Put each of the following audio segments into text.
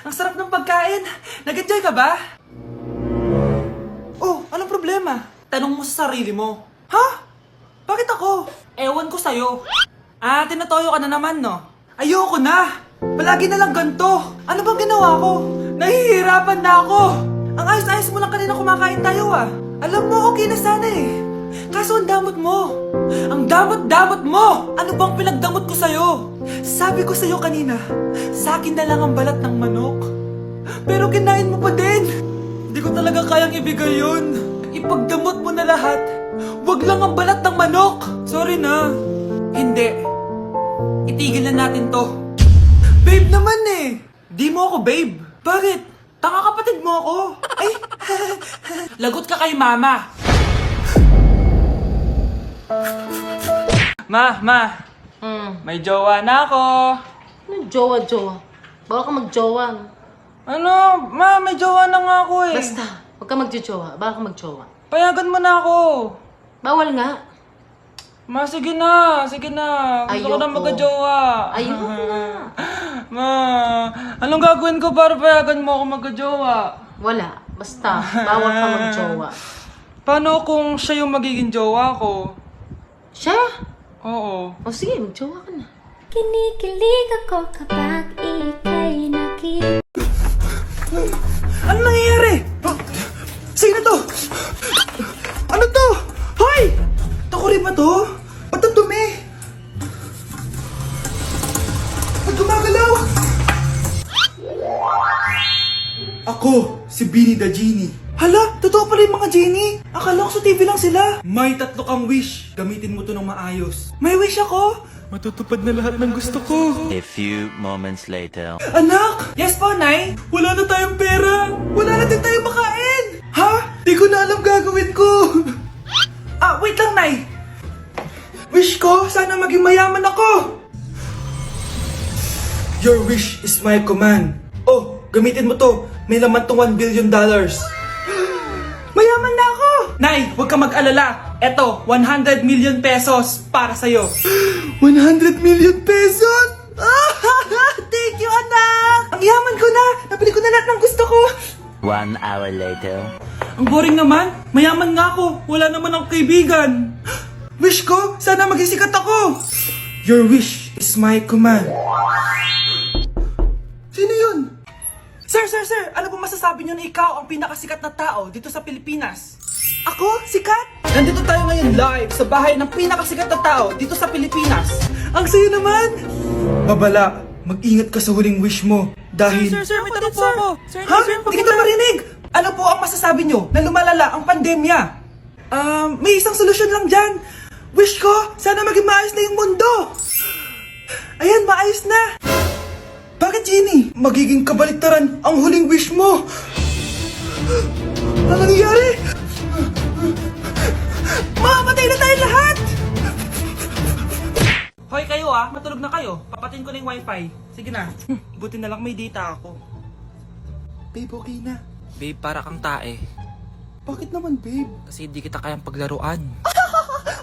Ang sarap ng pagkain. Nag-enjoy ka ba? Oh, anong problema? Tanong mo sa sarili mo. Ha? Bakit ako? Ewan ko sa'yo. Tinatoyo ka na naman, no? Ayoko na! Palagi na lang ganito. Ano bang ginawa ko? Nahihirapan na ako. Ang ayos-ayos mo lang kanina kumakain tayo, ah. Alam mo, okay na sana eh. Kaso ang damot mo. Ang damot-damot mo! Ano bang pinagdamot ko sa'yo? Sabi ko sa'yo kanina, sa akin na lang ang balat ng manok. Pero kinain mo pa din. Hindi ko talaga kayang ibigay yun. Ipagdamot mo na lahat. Wag lang ang balat ng manok. Sorry na. Hindi. Itigil na natin to. Babe naman eh. Di mo ako babe. Bakit? Tanga kapatid mo ako. Ay, lagot ka kay mama. Ma, may jowa na ako. Ano jowa-jowa? Bawal ka magjowa. No? Ano? Ma, may jowa na nga ako eh. Basta, huwag ka magjowa. Bawal ka magjowa. Payagan mo na ako. Bawal nga. Ma, sige na. Sige na. Gusto ko na Ayoko. magka-jowa. Ayoko na. Ma, anong gagawin ko para payagan mo ako magka-jowa? Wala. Basta, bawal ka magjowa. Paano kung siya yung magiging jowa ko? Siya? Oo. O sige, magjowa ka na. Kinikilig ako kapag ika'y nakita. Ano nangyayari? Sino to? Ano to? Hoy! Takuri ba to? Ba't ang dumi? Ba't gumagalaw? Ako, si Beanie the Genie. Hala, totoo pala yung mga genie. Akala ko sa TV lang sila. May 3 kang wish. Gamitin mo to ng maayos. May wish ako? Matutupad na lahat ng gusto ko. A few moments later. Anak! Yes po, Nay? Wala na tayong pera! Wala na din tayong makain! Ha? Di ko na alam gagawin ko! Wait lang, Nay! Wish ko, sana maging mayaman ako! Your wish is my command. Oh, gamitin mo to. May laman tong $1 billion. Mayaman na ako! Nay, huwag ka mag-alala. Eto, 100 million pesos para sa'yo. 100 million pesos? Thank you, anak! Ang yaman ko na! Nabili ko na lahat ng gusto ko! 1 hour later. Ang boring naman. Mayaman nga ako. Wala naman akong kaibigan. Wish ko, sana maging sikat ako. Your wish is my command. Sino yun? Sir! Ano po masasabi niyo na ikaw ang pinakasikat na tao dito sa Pilipinas? Ako? Sikat? Nandito tayo ngayon live sa bahay ng pinakasikat na tao dito sa Pilipinas. Ang sayo naman! Babala, mag-ingat ka sa huling wish mo dahil... Sir, may tanong po ako. Ha? Hindi kita marinig! Ano po ang masasabi niyo na lumalala ang pandemya? May isang solusyon lang dyan. Wish ko, sana maging maayos na yung mundo. Ayan, maayos na. Bakit, Genie? Magiging kabaliktaran ang huling wish mo. Ano nangyayari? Mamamatay na tayo lahat! Hoy kayo matulog na kayo. Papatin ko na yung wifi. Sige na. Buti na lang may data ako. Babe, okay na. Babe, para kang tae. Bakit naman, babe? Kasi di kita kayang paglaruan.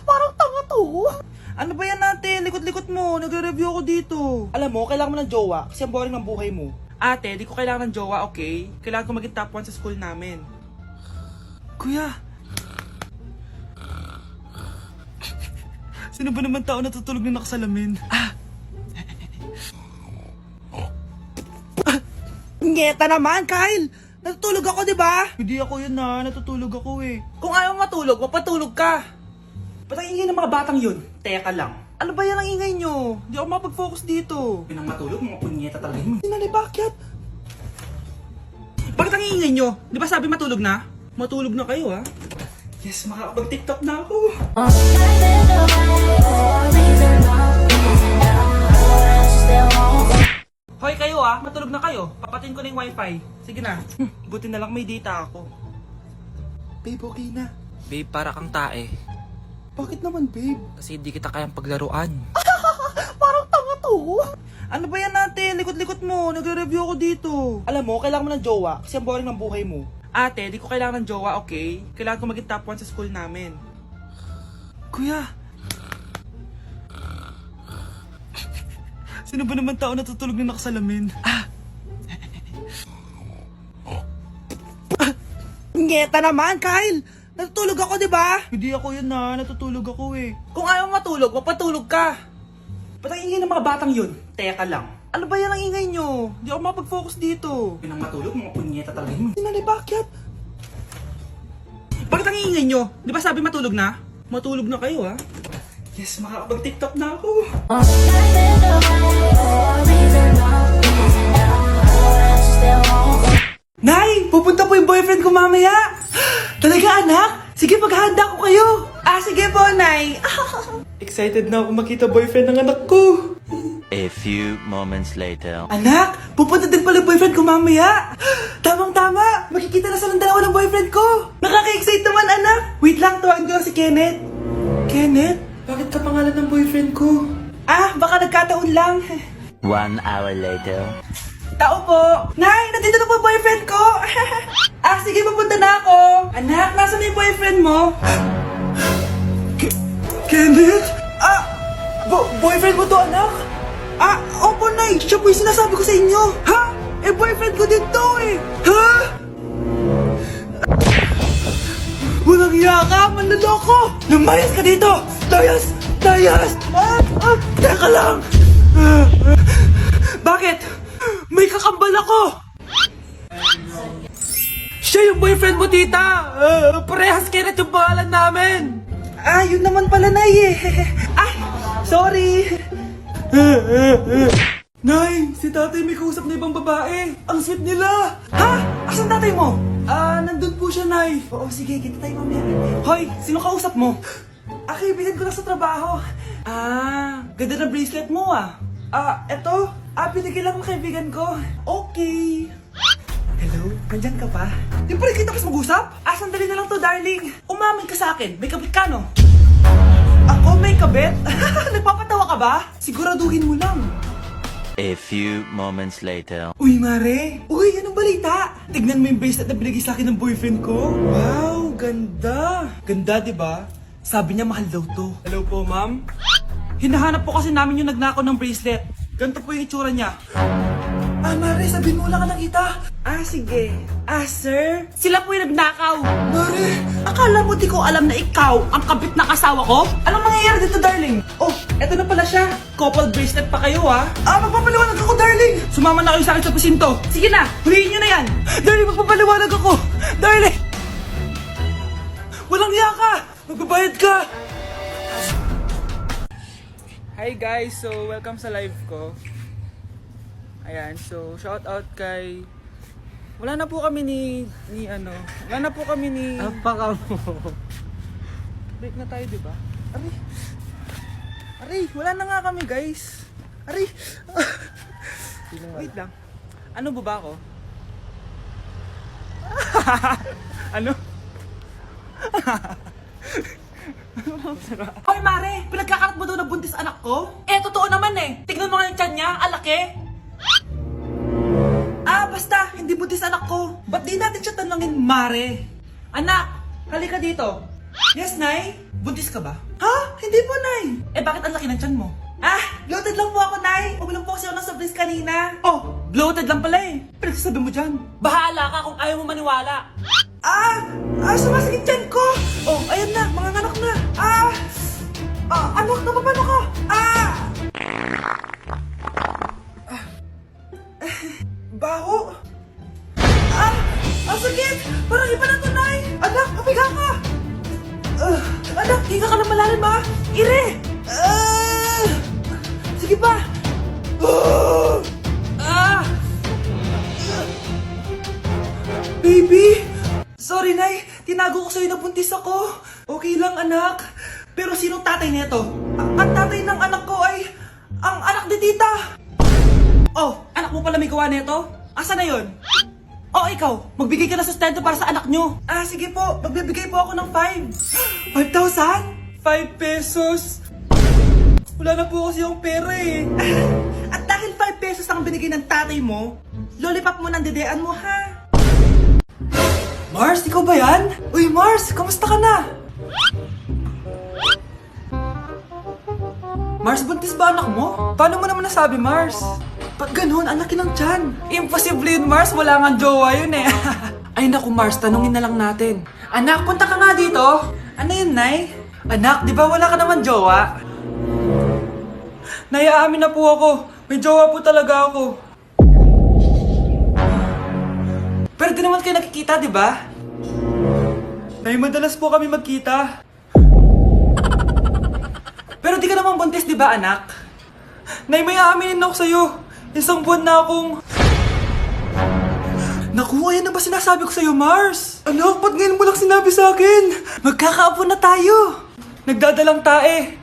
Parang tanga to. Ano ba yan natin? Likot-likot mo. Nagre-review ako dito. Alam mo, kailangan mo ng jowa kasi ang boring ng buhay mo. Ate, di ko kailangan ng jowa, okay? Kailangan ko maging top 1 sa school namin. Kuya. Sino ba naman tao natutulog na nakasalamin? Ngeta naman, Kyle! Natutulog ako, di ba? Hindi ako yun natutulog ako eh. Kung ayaw matulog, mapatulog ka. Ba't ang ingay ng mga batang yun? Teka lang. Ano ba yan ang ingay nyo? Hindi ako mapag-focus dito. Pinang matulog, mga punyeta talaga yun. Sinali, bakit? Bakit ang ingay nyo? Di ba sabi matulog na? Matulog na kayo Yes, makakapag-tiktok na ako. Hoy kayo matulog na kayo. Papatin ko na yung wifi. Sige na. Buti na lang may data ako. Babe, okay na. Babe, para kang tae. Bakit naman, babe? Kasi di kita kayang paglaruan. Parang tanga to. Ano ba yan natin? Likot-likot mo. Nagre-review ako dito. Alam mo, kailangan mo ng jowa kasi ang boring ng buhay mo. Ate, di ko kailangan ng jowa, okay? Kailangan ko maging top 1 sa school namin. Kuya. Sino ba naman tao natutulog na nakasalamin? Punyeta naman, Kyle! Natutulog ako, di ba? Hindi ako yun na, natutulog ako eh. Kung ayaw matulog, mapatulog ka. Ba't ang ingay ng mga batang yun? Teka lang. Ano ba yan ang ingay nyo? Hindi ako makapag-focus dito. Yun ang matulog, mga punyeta talaga yun. Sinali, bakit? Bakit ang ingay nyo? Di ba sabi matulog na? Matulog na kayo, ha? Yes, makakapag-tiktok na ako. Nay! Pupunta po yung boyfriend ko mamaya! Talaga, anak? Sige, paghahanda ko kayo! Sige po, Nay! Excited na ako makita boyfriend ng anak ko! A few moments later. Anak! Pupunta din pala yung boyfriend ko mamaya! Tamang-tama! Makikita na silang dalawa ng boyfriend ko! Nakaka-excite naman, anak! Wait lang, tuwaan ko lang si Kenneth. Kenneth? Bakit ka pangalan ng boyfriend ko? Baka nagkataon lang. 1 hour later. Tao po! Nay! Nandito na po ang boyfriend ko! Sige, papunta na ako! Anak, nasa na yung boyfriend mo? Kenneth? Boyfriend mo to, anak? Opo, Nay! Siya po yung sinasabi ko sa inyo! Ha? Boyfriend ko din to eh! Ha? Walang iya ka! Manloloko! Lumayas ka dito! Layas! Layas! Teka lang! Bakit? May kakambal ako! Siya yung boyfriend mo, tita! Parehas Kenneth yung pangalan namin! Yun naman pala, Nay eh! Sorry! Nay, si tatay may kausap na ibang babae! Ang sweet nila! Ha? Asan tatay mo? Nandun po siya, Nay. Oo, sige, kita tayo mamaya. Hoy, sino kausap mo? Kaibigan ko lang sa trabaho. Ganda na bracelet mo eto? Binigay lang ng kaibigan ko. Okay. Hello? Nandyan ka pa? Di pa rin kita mas mag-usap? Sandali na lang to, darling. Umamin ka sa akin. May kabit ka, no? Ako may kabit? Nagpapatawa ka ba? Siguraduhin mo lang. A few moments later. Uy, Mare! Uy, anong balita? Tignan mo yung bracelet na binigay sa akin ng boyfriend ko. Wow, ganda! Ganda, di ba? Sabi niya mahal daw to. Hello po, ma'am? Hinahanap po kasi namin yung nagnakaw ng bracelet. Ganito po yung itsura niya. Mare, sabihin mo lang ka nakita. Sige. Sir? Sila po yung nagnakaw. Mare, akala mo di ko alam na ikaw ang kabit ng asawa ko? Anong mangyayari dito, darling? Eto na pala siya. Couple bracelet pa kayo, magpapaliwanag ako, darling. Sumama na kayo sa akin sa presinto. Sige na, huliin nyo na yan. Darling, magpapaliwanag ako. Darling! Walang hiya ka. Magbabayad ka. Hi guys, so welcome sa live ko. Ayan, so shout out kay... Wala na po kami wala na po kami ni... Apaka mo. Break na tayo, diba? Aray, wala na nga kami, guys. Aray. Wait lang. Ano ba ako? Ano? Hoy, Mare! Pinagkakarat mo daw na buntis anak ko? Totoo naman eh. Tignan mo nga yung tiyan niya, alaki. Basta, hindi buntis anak ko. Ba't di natin siya tanongin, Mare? Anak, halika dito. Yes, Nay? Buntis ka ba? Ha? Hindi po, Nay. Bakit ang laki ng tiyan mo? Bloated lang po ako, Nay. Uminom po kasi ako ng soft kanina. Bloated lang pala eh. Pinagsasabi mo dyan. Bahala ka kung ayaw mo maniwala. Sumasakit tiyan ko. Ayan na, mga anak na. Anak, napapano ka? Baho. Ang sakit. Parang iba na to, Nay. Anak, pabiga ka. Anak, higa ka lang malalim, ha? Ire. Sige pa. Baby. Sorry, Nay. Tinago ko sa'yo na buntis ako. Okay lang, anak. Pero sinong tatay nito? Ang tatay ng anak ko ay ang anak ni tita. Anak mo pala may gawa nito? Asa na yun? Ikaw, magbigay ka na sustento para sa anak nyo. Sige po, magbibigay po ako ng 5. 5,000? 5 pesos? Wala na po kasi yung pera eh. At dahil 5 pesos ang binigay ng tatay mo, lollipop mo ng dedean mo, ha? Mars, ikaw ba yan? Uy, Mars, kamusta ka na? Mars, buntis ba anak mo? Paano mo naman nasabi, Mars? Ba't ganun? Ang laki ng tiyan. Imposible yun, Mars. Wala nga jowa yun eh. Ay naku Mars, tanungin na lang natin. Anak, punta ka nga dito. Ano yun, Nay? Anak, di ba wala ka naman jowa? Nay, aamin na po ako. May jowa po talaga ako. Pero di naman kayo nakikita, di ba? Nay, madalas po kami magkita. Pero di ka naman buntis, di ba, anak? Nay, may aaminin ako sa'yo. Isang buwan na akong... Naku, ayan na ba sinasabi ko sa'yo, Mars? Anak, ba't ngayon mo lang sinabi sa akin? Magkakaapo na tayo. Nagdadalang tae.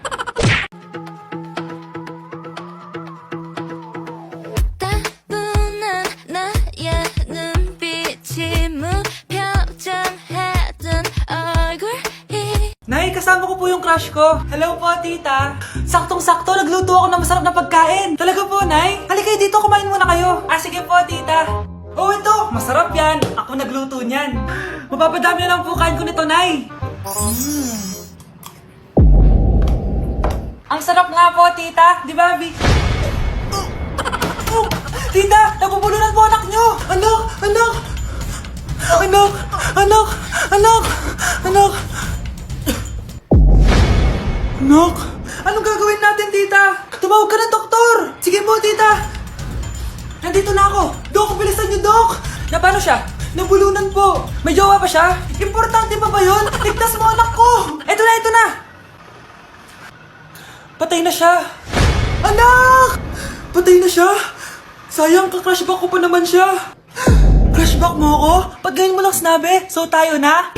따분한 나의 눈빛이 무표정하던 얼굴이 Nay, kasama ko po yung crush ko. Hello po, tita. Saktong-sakto, nagluto ako ng masarap na pagkain. Talaga po, Nay. Halika kayo dito, kumain muna kayo. Ah, sige po, tita. Oh, ito, masarap yan. Ako nagluto niyan. Mapapadami na lang po kain ko nito, Nay. Ang sarap nga po, tita. Di ba, Vic? Tita, nabubulunan po anak nyo. Anak, anak. Anak, anak, anak, anak. Anak, anong gagawin natin, tita? Tumawag ka ng doktor. Sige po, tita. Nandito na ako. Dok, bilisan niyo, Dok. Na paano siya? Nabulunan po. May jowa pa siya? Importante pa ba yun? Ligtas mo anak ko. Ito na, ito na. Patay na siya. Anak! Patay na siya. Sayang, ka-crushback ko pa naman siya. Crushback mo ako? Pag ganyan mo lang sinabi, so tayo na?